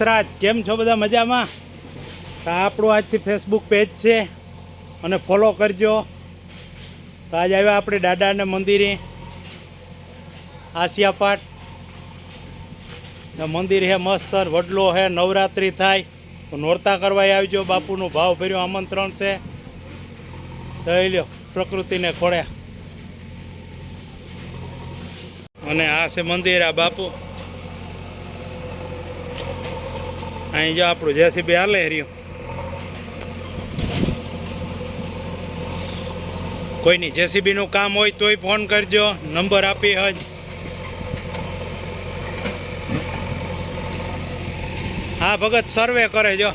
વસરાજ કેમ છો બધા મજામાં? તો આપણું આજથી ફેસબુક પેજ છે અને ફોલો કરજો. તો આજ આવ્યા આપણે દાદાને મંદિરે આસિયાપાટ મંદિર હે મસ્ત વડલો હે. નવરાત્રિ થાય તો નોરતા કરવા આવજો. બાપુનું ભાવ ભર્યું આમંત્રણ છે. દઈ લ્યો પ્રકૃતિને ખોળે. અને આ છે મંદિર. આ બાપુ અહીં જો આપણું જેસીબી હાલે રહ્યું. કોઈની જેસીબીનું કામ હોય તોય ફોન કરજો. નંબર આપી હજ. હા ભગત સર્વે કરે જો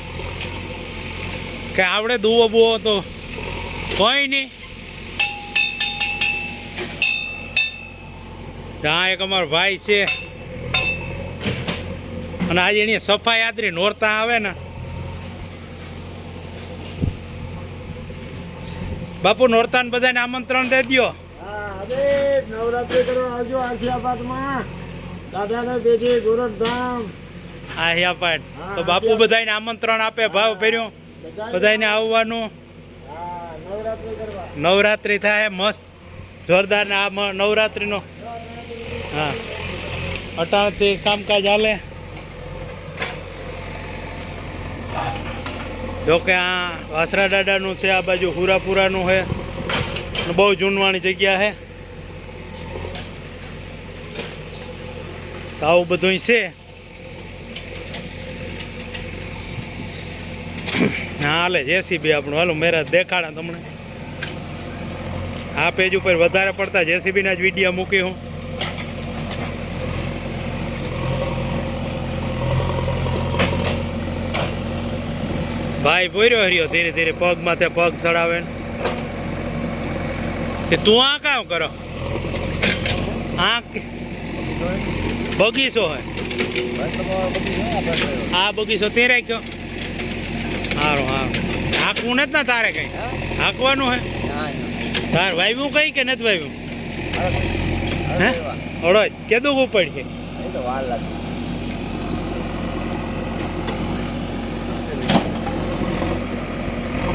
કે આવડે દુવો બુવો તો કોઈ નહીં. ત્યાં એક અમારો ભાઈ છે અને આજે એની સફાઈ આદરી નોરતા આવે ને. બાપુ નોરતા ને બધાને આમંત્રણ દે દો. નવરાત્રી કરવા આવજો આસિયાબાદમાં. દાદાને બેઠી ગોરખધામ આસિયાપાટ. તો બાપુ બધાને આમંત્રણ આપે. ભાવ ભર્યું બધાને આવવાનું. નવરાત્રિ થાય મસ્ત જોરદાર ને આ નવરાત્રિનો. હા અટાણથી કામકાજ હાલે. જોકે આ વાસરા દાદાનું છે. આ બાજુ હુરાપુરાનું છે. બહુ જૂનવાણી જગ્યા છે. તો આવું બધું છે. હા હાલે જેસીબી આપણું. હાલો મેરા દેખાડા તમને. આ પેજ ઉપર વધારે પડતા જેસીબીના જ વિડીયો મૂકી હું. ભાઈ બોર્યો હર્યો ધીરે ધીરે પગ માથે પગ ચડાવે. તું આ કામ કરો? આ બગીચો હે. આ બગીચો તે રાખ્યો. સારું સારું. હાંકવું નથી ને તારે કઈ? હાંકવાનું હે તાર વાવ્યું કઈ કે નથી વાવ્યું? હે ઓળો કેદું ઉપડ છે?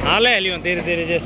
હાલે લ્યો ધીરે ધીરે છે.